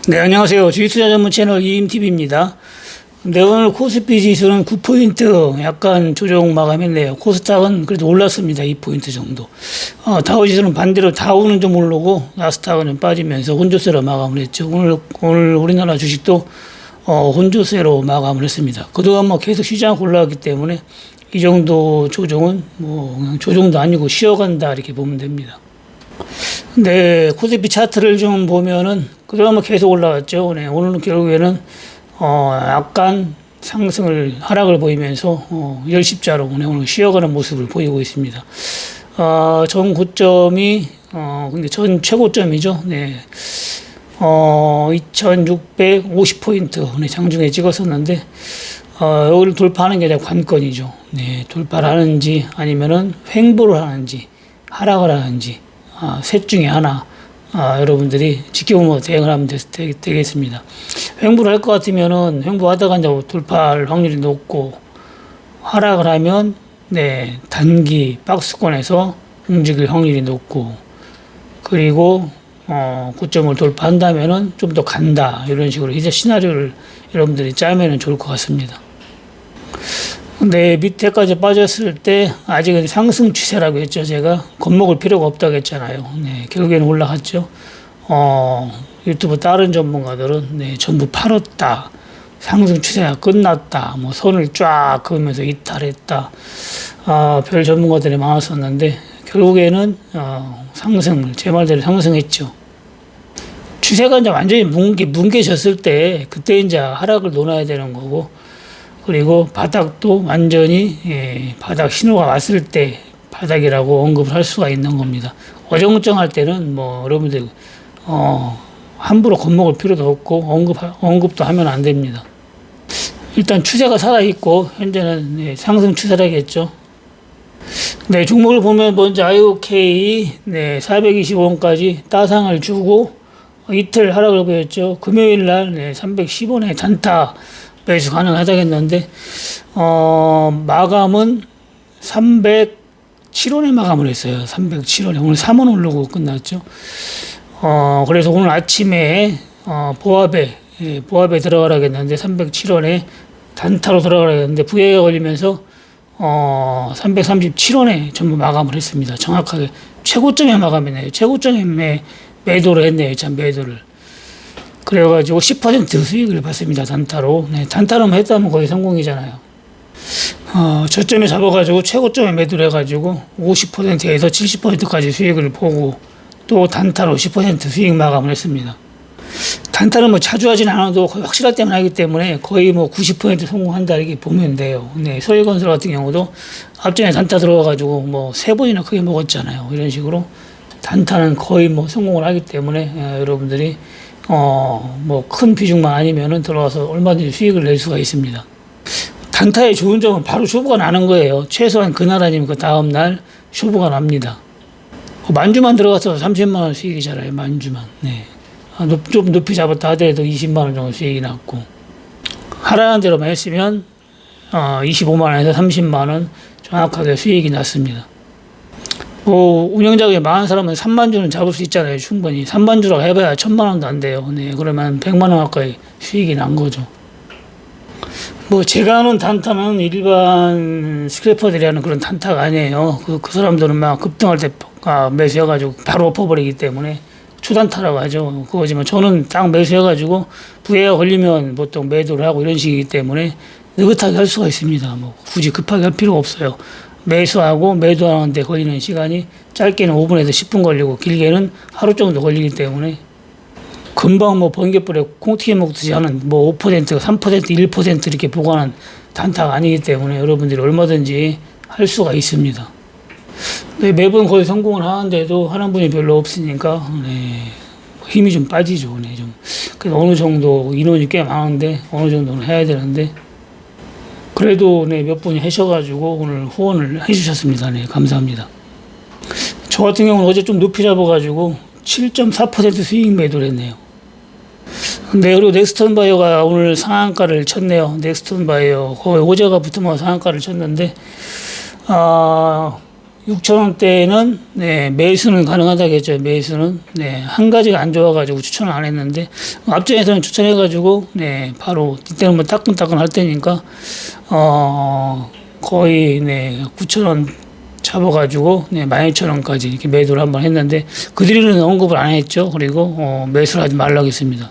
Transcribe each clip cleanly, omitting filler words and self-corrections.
네, 안녕하세요. 주식투자 전문 채널 이임TV입니다. 네, 오늘 코스피 지수는 9포인트 약간 조정 마감했네요. 코스닥은 그래도 올랐습니다. 2포인트 정도. 다우지수는 반대로 다우는 좀 오르고 나스닥은 좀 빠지면서 혼조세로 마감을 했죠. 오늘 우리나라 주식도 혼조세로 마감을 했습니다. 그동안 뭐 계속 시장 올라왔기 때문에 이 정도 조정은 뭐 그냥 조정도 아니고 쉬어간다 이렇게 보면 됩니다. 네, 코스피 차트를 좀 보면은 그동안 뭐 계속 올라왔죠. 네, 오늘은 결국에는 약간 하락을 보이면서 열십자로 오늘 쉬어가는 모습을 보이고 있습니다. 전 고점이 근데 전 최고점이죠. 네. 2650포인트 네, 장중에 찍었었는데 여기를 돌파하는 게 관건이죠. 네, 돌파를 하는지 아니면은 횡보를 하는지 하락을 하는지 셋 중에 하나 여러분들이 지켜보면 대응을 하면 되겠습니다. 횡보를 할 것 같으면은 횡보하다가 이제 돌파할 확률이 높고, 하락을 하면 네, 단기 박스권에서 움직일 확률이 높고, 그리고 고점을 돌파한다면은 좀 더 간다 이런 식으로 이제 시나리오를 여러분들이 짜면은 좋을 것 같습니다. 근데 밑에까지 빠졌을 때 아직은 상승 추세라고 했죠. 제가 겁먹을 필요가 없다고 했잖아요. 네, 결국에는 올라갔죠. 유튜브 다른 전문가들은 네, 전부 팔았다. 상승 추세가 끝났다. 뭐 선을 쫙 그으면서 이탈했다. 별 전문가들이 많았었는데 결국에는 상승을 제 말대로 상승했죠. 추세가 이제 완전히 뭉개졌을 때 그때 이제 하락을 놓아야 되는 거고, 그리고 바닥도 완전히 바닥 신호가 왔을 때 바닥이라고 언급을 할 수가 있는 겁니다. 어정쩡할 때는 뭐 여러분들 함부로 겁먹을 필요도 없고 언급도 하면 안 됩니다. 일단 추세가 살아있고 현재는 상승 추세라겠죠. 네, 종목을 보면 먼저 IOK 425원까지 따상을 주고 이틀 하락을 보였죠. 금요일 날 310원에 단타 매수 가능하다겠는데 마감은 307원에 마감을 했어요. 307원에 오늘 3원 오르고 끝났죠. 그래서 오늘 아침에 보합에 들어가라겠는데 307원에 단타로 들어가라겠는데 부해가 걸리면서 337원에 전부 마감을 했습니다. 정확하게 최고점에 마감했네요. 최고점에 매도를 했네요. 참 매도를. 그래가지고 10% 수익을 받습니다. 단타로. 네, 단타로만 했다면 거의 성공이잖아요. 저점에 잡아가지고 최고점에 매도를 해가지고 50%에서 70%까지 수익을 보고 또 단타로 10% 수익 마감을 했습니다. 단타는 뭐 자주 하진 않아도 거의 확실할 때만 하기 때문에 거의 뭐 90% 성공한다 이렇게 보면 돼요. 네, 소일건설 같은 경우도 앞전에 단타 들어와가지고 뭐 3번이나 크게 먹었잖아요. 이런 식으로 단타는 거의 뭐 성공을 하기 때문에 여러분들이 뭐 큰 비중만 아니면은 들어와서 얼마든지 수익을 낼 수가 있습니다. 단타의 좋은 점은 바로 쇼부가 나는 거예요. 최소한 그날 아니면 그 다음날 쇼부가 납니다. 만주만 들어가서 30만원 수익이잖아요. 만주만. 네. 좀 높이 잡았다 하더라도 20만원 정도 수익이 났고, 하라는 대로만 했으면 25만원에서 30만원 정확하게 수익이 났습니다. 운영자금이 많은 사람은 3만 주는 잡을 수 있잖아요. 충분히. 3만 주라고 해봐야 1000만 원도 안 돼요. 네, 그러면 100만 원 가까이 수익이 난 거죠. 뭐 제가 하는 단타는 일반 스크래퍼들이 하는 그런 단타가 아니에요. 그 사람들은 막 급등할 때 매수해가지고 바로 엎어버리기 때문에 초단타라고 하죠. 그거지만 저는 딱 매수해가지고 부해가 걸리면 보통 매도를 하고 이런 식이기 때문에 느긋하게 할 수가 있습니다. 뭐 굳이 급하게 할 필요가 없어요. 매수하고 매도하는데 걸리는 시간이 짧게는 5분에서 10분 걸리고 길게는 하루 정도 걸리기 때문에 금방 뭐 번개불에 콩튀기 먹듯이 하는 뭐 5%, 3%, 1% 이렇게 보관한 단타가 아니기 때문에 여러분들이 얼마든지 할 수가 있습니다. 네, 매번 거의 성공을 하는데도 하는 분이 별로 없으니까 힘이 좀 빠지죠. 네, 좀. 그래서 어느 정도 인원이 꽤 많은데 어느 정도는 해야 되는데 그래도 몇 분이 하셔가지고 오늘 후원을 해주셨습니다. 네, 감사합니다. 저 같은 경우는 어제 좀 높이 잡아가지고 7.4% 수익 매도를 했네요. 네, 그리고 넥스턴 바이오가 오늘 상한가를 쳤네요. 넥스턴 바이오 거의 어제가 붙으면 상한가를 쳤는데 6,000원대는 네, 매수는 가능하다겠죠. 매수는 네, 한 가지가 안 좋아가지고 추천을 안 했는데 앞전에서는 추천해가지고 네, 바로 이때는 뭐 따끈따끈 할 때니까 거의 네, 9,000원 잡아가지고 네, 12,000원까지 이렇게 매도를 한번 했는데 그 뒤로는 언급을 안 했죠. 그리고 매수를 하지 말라고 했습니다.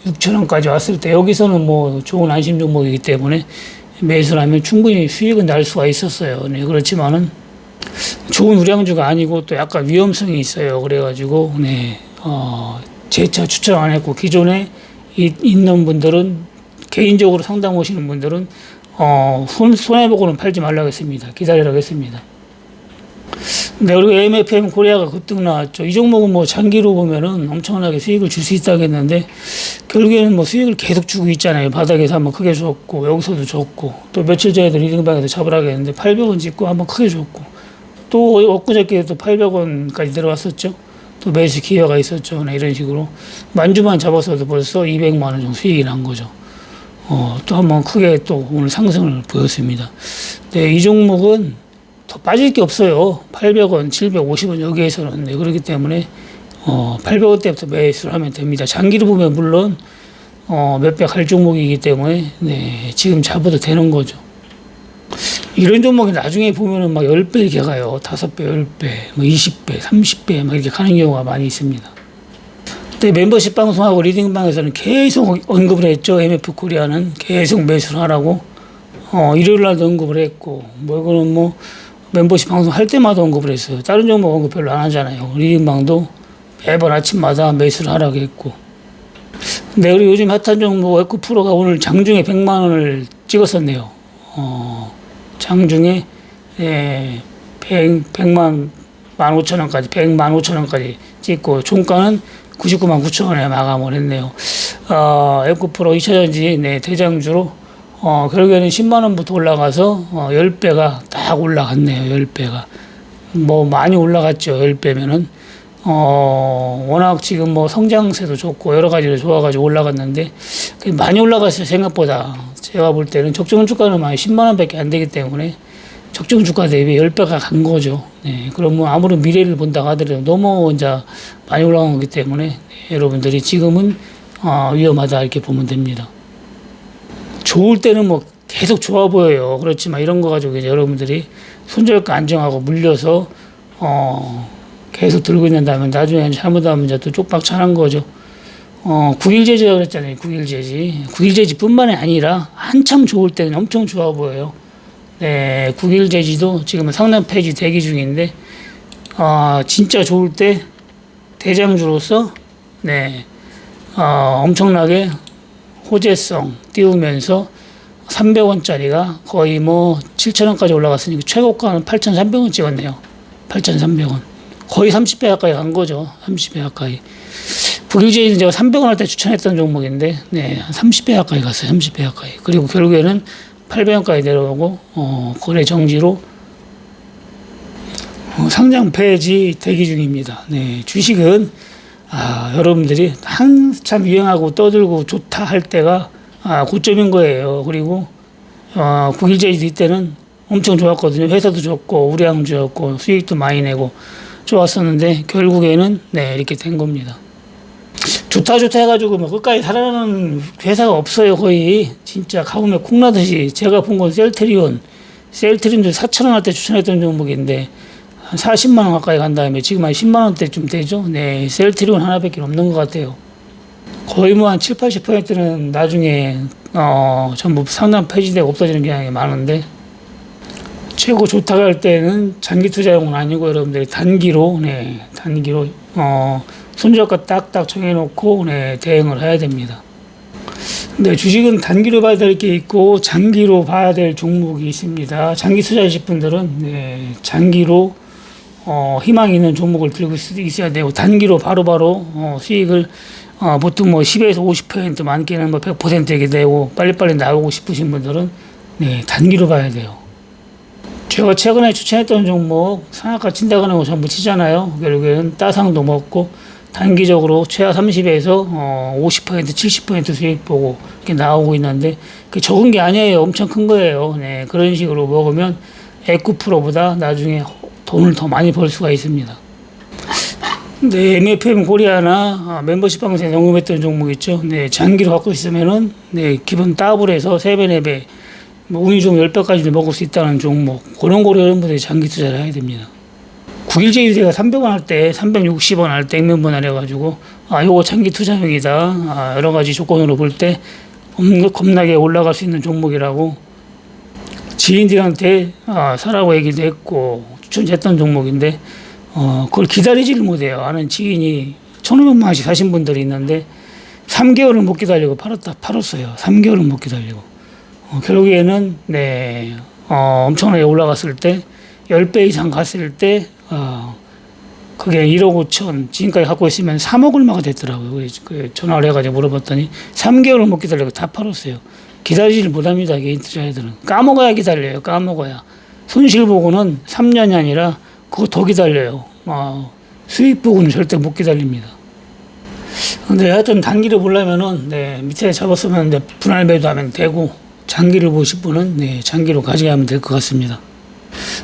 6,000원까지 왔을 때 여기서는 뭐 좋은 안심 종목이기 때문에 매수를 하면 충분히 수익은 날 수가 있었어요. 네, 그렇지만은 좋은 우량주가 아니고 또 약간 위험성이 있어요. 그래가지고 네, 재차 추천 안 했고 기존에 있는 분들은 개인적으로 상담 오시는 분들은 손해보고는 팔지 말라고 했습니다. 기다리라고 했습니다. 네, 그리고 AMFM 코리아가 급등 나왔죠. 이 종목은 뭐 장기로 보면은 엄청나게 수익을 줄 수 있다고 했는데 결국에는 뭐 수익을 계속 주고 있잖아요. 바닥에서 한번 크게 줬고 여기서도 줬고 또 며칠 전에도 리딩방에서 잡으라고 했는데 800원 찍고 한번 크게 줬고 또 엊그저께도 800원까지 내려왔었죠. 또 매수 기회가 있었죠. 네, 이런 식으로 만주만 잡았어도 벌써 200만 원 정도 수익이 난 거죠. 또 한번 크게 또 오늘 상승을 보였습니다. 네, 이 종목은 더 빠질 게 없어요. 800원, 750원 여기에서는. 네, 그렇기 때문에 800원대부터 매수를 하면 됩니다. 장기로 보면 물론 몇백 할 종목이기 때문에 네, 지금 잡아도 되는 거죠. 이런 종목이 나중에 보면은 막 10배 이렇게 가요. 5배, 10배, 뭐 20배, 30배 막 이렇게 가는 경우가 많이 있습니다. 그때 멤버십 방송하고 리딩방에서는 계속 언급을 했죠. MF 코리아는 계속 매수를 하라고. 일요일 날도 언급을 했고, 뭐 이거는 뭐 멤버십 방송 할 때마다 언급을 했어요. 다른 종목 언급 별로 안 하잖아요. 리딩방도 매번 아침마다 매수를 하라고 했고. 네, 그리고 요즘 핫한 종목 에코프로가 오늘 장중에 100만 원을 찍었었네요. 장중에 100만 15,000원까지 100만 5천원까지 찍고 종가는 99만 9천원에 마감을 했네요. 에코프로 2차전지 네, 대장주로 결국에는 10만원부터 올라가서 10배가 딱 올라갔네요. 10배가 뭐 많이 올라갔죠. 10배면은 워낙 지금 뭐 성장세도 좋고 여러 가지로 좋아가지고 올라갔는데 많이 올라갔어요. 생각보다 제가 볼 때는 적정 주가는 많이 10만원밖에 안 되기 때문에 적정 주가 대비 10배가 간 거죠. 네, 그럼 뭐 아무리 미래를 본다고 하더라도 너무 이제 많이 올라간 거기 때문에 네, 여러분들이 지금은 위험하다 이렇게 보면 됩니다. 좋을 때는 뭐 계속 좋아 보여요. 그렇지만 이런 거 가지고 이제 여러분들이 손절가 안정하고 물려서 계속 들고 있는다면 나중에 잘못하면 이제 또 쪽박찬한 거죠. 9일 제지라고 그랬잖아요. 9일 제지. 9일 제지뿐만이 아니라 한참 좋을 때는 엄청 좋아 보여요. 네, 9일 제지도 지금 상단 페이지 대기 중인데 진짜 좋을 때 대장주로서 네, 엄청나게 호재성 띄우면서 300원짜리가 거의 뭐 7,000원까지 올라갔으니까 최고가는 8,300원 찍었네요. 8,300원. 거의 30배 가까이 간 거죠. 30배 가까이. 국일제일은 제가 300원 할 때 추천했던 종목인데, 네, 30배 가까이 갔어요. 30배 가까이. 그리고 결국에는 800원까지 내려오고, 거래 정지로 상장 폐지 대기 중입니다. 네, 주식은 여러분들이 한참 유행하고 떠들고 좋다 할 때가 고점인 거예요. 그리고 9일제일 이때는 엄청 좋았거든요. 회사도 좋고 우량주였고 수익도 많이 내고 좋았었는데 결국에는 네, 이렇게 된 겁니다. 좋다 해가지고 뭐 끝까지 살아나는 회사가 없어요. 거의 진짜 가뭄에 콩나듯이. 제가 본 건 셀트리온도 4,000원 할 때 추천했던 종목인데 한 40만 원 가까이 간 다음에 지금 한 10만 원대쯤 되죠. 네, 셀트리온 하나밖에 없는 것 같아요. 거의 뭐 한 7, 80%는 나중에 전부 상단 폐지되고 없어지는 경향이 많은데 최고 좋다고 할 때는 장기 투자용은 아니고 여러분들이 단기로 손절가 딱딱 정해놓고 네, 대응을 해야 됩니다. 네, 주식은 단기로 봐야 될 게 있고 장기로 봐야 될 종목이 있습니다. 장기 투자하실 분들은 네, 장기로 희망 있는 종목을 들고 있어야 되고 단기로 바로바로 수익을 보통 뭐 10에서 50% 많게는 뭐 100% 이렇게 되고 빨리빨리 나오고 싶으신 분들은 네, 단기로 봐야 돼요. 제가 최근에 추천했던 종목 상한가 친다고 하는 거 전부 치잖아요. 결국에는 따상도 먹고 단기적으로 최하 30에서 50% 70% 수익 보고 이렇게 나오고 있는데 그 적은 게 아니에요. 엄청 큰 거예요. 네, 그런 식으로 먹으면 에코프로보다 나중에 돈을 더 많이 벌 수가 있습니다. 네, MFM 코리아나 멤버십 방송에서 언급했던 종목 있죠. 네, 장기로 갖고 있으면은 네, 기본 더블 해서 3배, 4배, 뭐 운이 좋으면 10배까지도 먹을 수 있다는 종목. 그런 거로 여러분들이 장기 투자를 해야 됩니다. 9일째 유대가 300원 할 때, 360원 할 때 액면분 해가지고 요거 장기 투자용이다. 여러 가지 조건으로 볼 때 겁나게 올라갈 수 있는 종목이라고 지인들한테 사라고 얘기도 했고 추천했던 종목인데 그걸 기다리지를 못해요. 아는 지인이 1,500만 원씩 사신 분들이 있는데 3개월은 못 기다리고 팔았어요. 3개월은 못 기다리고 결국에는 네 엄청나게 올라갔을 때 10배 이상 갔을 때 그게 1억 5천 지금까지 갖고 있으면 3억 얼마가 됐더라고요. 그 전화를 해가지고 물어봤더니 3개월을 못 기다리고 다 팔았어요. 기다리지를 못합니다. 개인 투자자들은 까먹어야 기다려요. 까먹어야 손실 보고는 3년이 아니라 그거 더 기다려요. 수익 보고는 절대 못 기다립니다. 근데 하여튼 단기를 보려면은 네, 밑에 잡았으면 이제 분할 매도하면 되고 장기를 보실 분은 네, 장기로 가져가면 될 것 같습니다.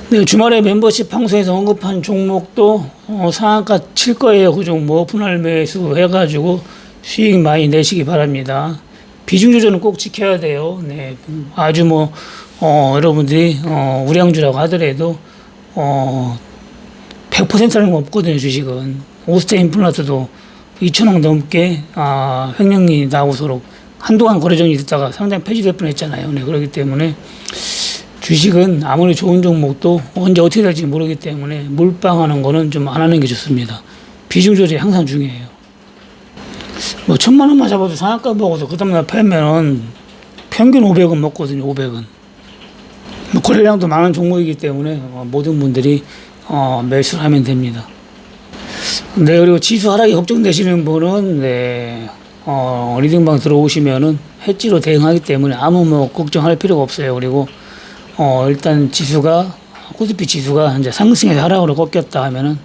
네, 주말에 멤버십 방송에서 언급한 종목도 상한가 칠 거예요. 그 종목 분할 매수 해가지고 수익 많이 내시기 바랍니다. 비중 조절은 꼭 지켜야 돼요. 네, 아주 여러분들이 우량주라고 하더라도 100%라는 거 없거든요. 주식은 오스테 임플란트도 2,000억 넘게 횡령이 나오도록 한동안 거래 정리 됐다가 상당히 폐지될 뻔했잖아요. 네, 그렇기 때문에 주식은 아무리 좋은 종목도 언제 어떻게 될지 모르기 때문에 몰빵하는 거는 좀 안 하는 게 좋습니다. 비중 조절이 항상 중요해요. 1,000만 원만 잡아도 상한가 먹어도 그 다음날 팔면은 평균 500원 먹거든요. 500원. 거래량도 많은 종목이기 때문에 모든 분들이 매수를 하면 됩니다. 네, 그리고 지수 하락이 걱정되시는 분은 네, 리딩방 들어오시면은 해지로 대응하기 때문에 아무 걱정할 필요가 없어요. 그리고 일단 지수가 코스피 지수가 이제 상승해서 하락으로 꺾였다 하면은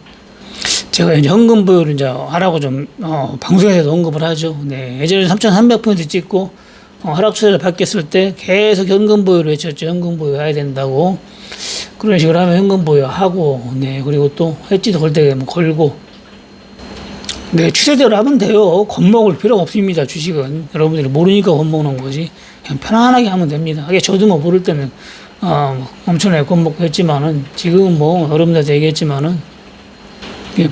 제가 이제 현금 보유를 이제 하라고 좀 방송에서도 언급을 하죠. 네, 예전에 3,300포인트 찍고 하락 추세를 바뀌었을 때 계속 현금 보유를 외쳤죠. 현금 보유 해야 된다고. 그런 식으로 하면 현금 보유하고, 네, 그리고 또 해지도 걸 때 걸고, 네, 추세대로 하면 돼요. 겁먹을 필요가 없습니다. 주식은 여러분들이 모르니까 겁먹는 거지. 그냥 편안하게 하면 됩니다. 저도 모를 때는 엄청나게 겁먹고 했지만은 지금은 여러분들한테 얘기했지만은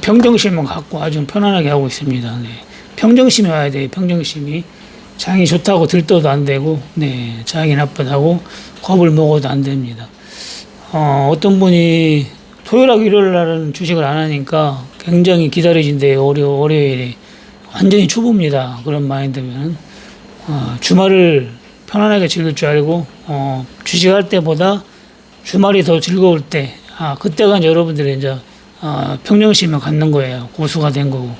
평정심만 갖고 아주 편안하게 하고 있습니다. 네, 평정심이 와야 돼요. 평정심이. 장이 좋다고 들떠도 안 되고, 네, 장이 나쁘다고 겁을 먹어도 안 됩니다. 어떤 분이 토요일하고 일요일 날은 주식을 안 하니까 굉장히 기다려진대요. 월요일이. 완전히 초보입니다. 그런 마인드면. 주말을 편안하게 즐길 줄 알고, 주식할 때보다 주말이 더 즐거울 때, 그때가 이제 여러분들이 이제, 평정심을 갖는 거예요. 고수가 된 거고.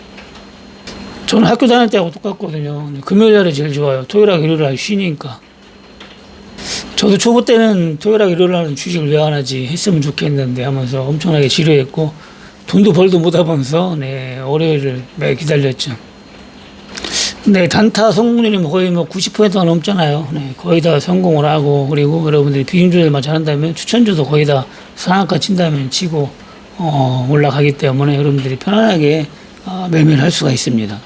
저는 학교 다닐 때하고 똑같거든요. 금요일 날이 제일 좋아요. 토요일하고 일요일 날 쉬니까. 저도 초보 때는 토요일하고 일요일 날은 주식을 왜 안 하지 했으면 좋겠는데 하면서 엄청나게 지루했고 돈도 벌도 못하면서 네, 월요일을 매일 기다렸죠. 네, 단타 성공률이 거의 90%가 넘잖아요. 네, 거의 다 성공을 하고 그리고 여러분들이 비중 조절만 잘한다면 추천주도 거의 다 상한가 친다면 치고 올라가기 때문에 여러분들이 편안하게 매매를 할 수가 있습니다.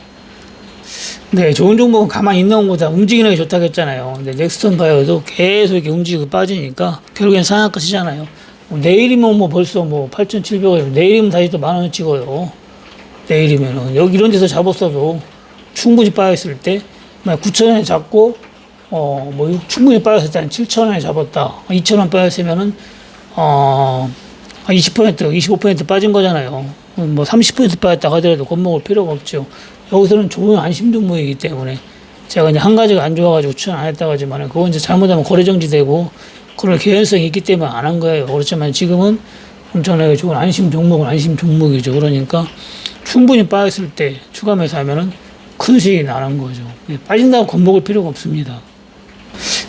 네, 좋은 종목은 가만히 있는 것보다 움직이는 게 좋다고 했잖아요. 근데 넥스턴 바이오도 계속 이렇게 움직이고 빠지니까 결국엔 상한가 치잖아요. 내일이면 벌써 8,700원, 내일이면 다시 또 10,000원 찍어요. 내일이면은. 여기 이런 데서 잡았어도 충분히 빠졌을 때, 9,000원에 잡고, 충분히 빠졌을 때 한 7,000원에 잡았다. 2,000원 빠졌으면은, 20%, 25% 빠진 거잖아요. 30% 빠졌다 하더라도 겁먹을 필요가 없죠. 여기서는 좋은 안심 종목이기 때문에 제가 이제 한 가지가 안 좋아가지고 추천 안 했다고 하지만 그건 이제 잘못하면 거래정지되고 그럴 개연성이 있기 때문에 안 한 거예요. 그렇지만 지금은 엄청나게 좋은 안심 종목은 안심 종목이죠. 그러니까 충분히 빠졌을 때 추가 매수하면은 큰 수익이 나는 거죠. 빠진다고 겁먹을 필요가 없습니다.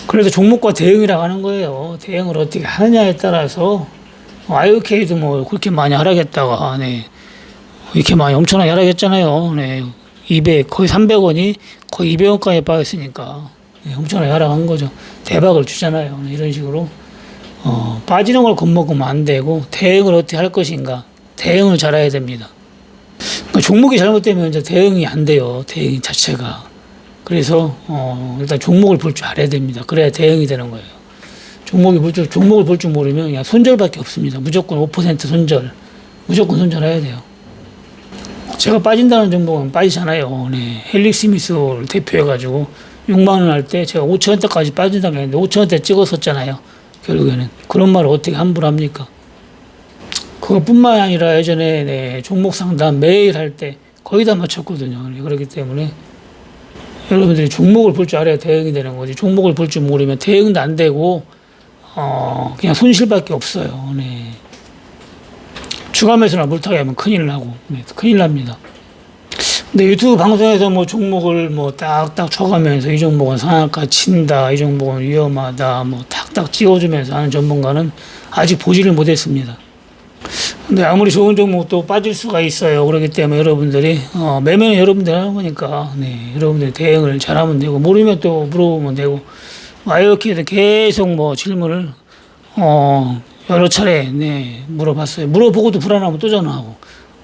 그래서 종목과 대응이라고 하는 거예요. 대응을 어떻게 하느냐에 따라서 IOK도 그렇게 많이 하락했다가 네. 이렇게 많이 엄청나게 하락했잖아요. 네. 200, 거의 300원이 거의 200원까지 빠졌으니까 네, 엄청나게 하락한 거죠. 대박을 주잖아요. 네, 이런 식으로 빠지는 걸 겁먹으면 안 되고 대응을 어떻게 할 것인가 대응을 잘해야 됩니다. 그러니까 종목이 잘못되면 이제 대응이 안 돼요. 대응 자체가. 그래서 일단 종목을 볼 줄 알아야 됩니다. 그래야 대응이 되는 거예요. 종목을 볼 줄 모르면 그냥 손절밖에 없습니다. 무조건 5% 손절. 무조건 손절해야 돼요. 제가 빠진다는 종목은 빠지잖아요. 네. 헬릭 스미스를 대표해가지고 6만 원 할 때 제가 5천 원대까지 빠진다고 했는데 5천 원대 찍었었잖아요. 결국에는. 그런 말을 어떻게 함부로 합니까? 그것뿐만 아니라 예전에 네, 종목 상담 매일 할 때 거의 다 맞췄거든요. 그렇기 때문에 여러분들이 종목을 볼 줄 알아야 대응이 되는 거지. 종목을 볼 줄 모르면 대응도 안 되고 그냥 손실밖에 없어요. 네. 주가 매수나 물타기 하면 큰일 나고 네, 큰일 납니다. 근데 유튜브 방송에서 뭐 종목을 뭐 딱딱 쳐가면서 이 종목은 상한가 친다, 이 종목은 위험하다, 뭐 탁탁 찍어주면서 하는 전문가는 아직 보지를 못했습니다. 근데 아무리 좋은 종목도 빠질 수가 있어요. 그렇기 때문에 여러분들이 매매는 여러분들이 하는 거니까 네, 여러분들이 대응을 잘하면 되고 모르면 또 물어보면 되고 이렇게 계속 뭐 질문을 여러 차례 네, 물어봤어요. 물어보고도 불안하면 또 전화하고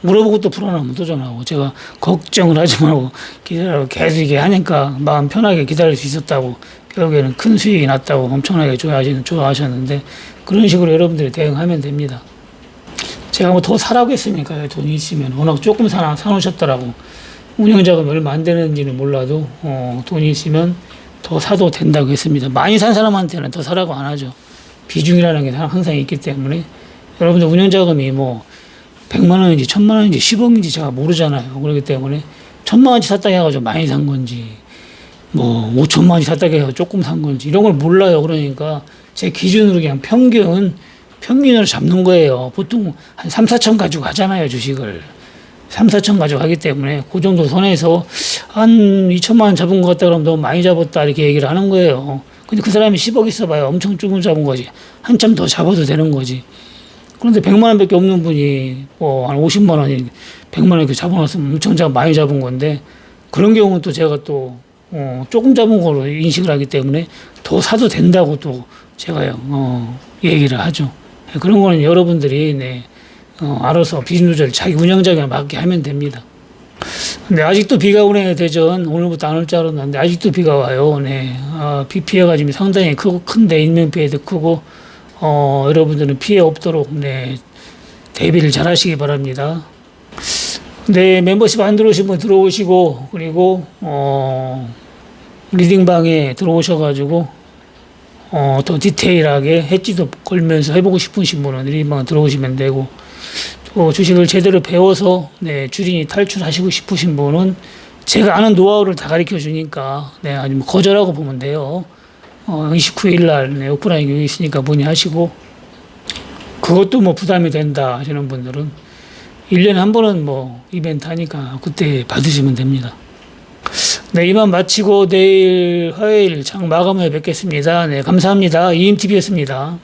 물어보고 또 불안하면 또 전화하고 제가 걱정을 하지 말고 기다려 계속 이게 하니까 마음 편하게 기다릴 수 있었다고 결국에는 큰 수익이 났다고 엄청나게 좋아하셨는데 그런 식으로 여러분들이 대응하면 됩니다. 제가 뭐 더 사라고 했으니까요. 돈이 있으면 워낙 조금 사놓으셨더라고. 운영자금이 얼마 안 되는지는 몰라도 돈이 있으면 더 사도 된다고 했습니다. 많이 산 사람한테는 더 사라고 안 하죠. 비중이라는 게 항상 있기 때문에 여러분들 운영자금이 뭐 100만 원인지 1000만 원인지 10억인지 제가 모르잖아요. 그렇기 때문에 1000만 원치 샀다 해가지고 많이 산 건지 뭐 5천만 원치 샀다 해가지고 조금 산 건지 이런 걸 몰라요. 그러니까 제 기준으로 그냥 평균으로 잡는 거예요. 보통 한 3, 4천 가지고 하잖아요. 주식을 3, 4천 가지고 하기 때문에 그 정도 선에서 한 2천만 원 잡은 것 같다 그러면 너무 많이 잡았다 이렇게 얘기를 하는 거예요. 근데 그 사람이 10억 있어봐요. 엄청 조금 잡은 거지. 한참 더 잡아도 되는 거지. 그런데 100만 원밖에 없는 분이 뭐 한 50만 원이 100만 원 이렇게 잡아놨으면 엄청 많이 잡은 건데 그런 경우는 또 제가 또 조금 잡은 걸로 인식을 하기 때문에 더 사도 된다고 또 제가요 얘기를 하죠. 그런 거는 여러분들이 네, 알아서 비중 조절 자기 운영자에 맞게 하면 됩니다. 근데 아직도 비가 오네. 대전 오늘부터 안 올 줄 알았는데 아직도 비가 와요. 네. 비 피해가 지금 상당히 큰데 인명 피해도 크고 여러분들은 피해 없도록 네, 대비를 잘 하시기 바랍니다. 네, 멤버십 안 들어오신 분 들어오시고 그리고 리딩방에 들어오셔가지고 더 디테일하게 해지도 걸면서 해보고 싶으신 분은 리딩방 들어오시면 되고 또 주식을 제대로 배워서 네, 주린이 탈출하시고 싶으신 분은 제가 아는 노하우를 다 가르쳐 주니까 네, 아니면 거절하고 보면 돼요. 29일 날 네, 오프라인 교육이 있으니까 문의하시고 그것도 뭐 부담이 된다 하시는 분들은 1년에 한 번은 뭐 이벤트 하니까 그때 받으시면 됩니다. 네, 이만 마치고 내일 화요일 장 마감을 뵙겠습니다. 네, 감사합니다. 이인TV였습니다.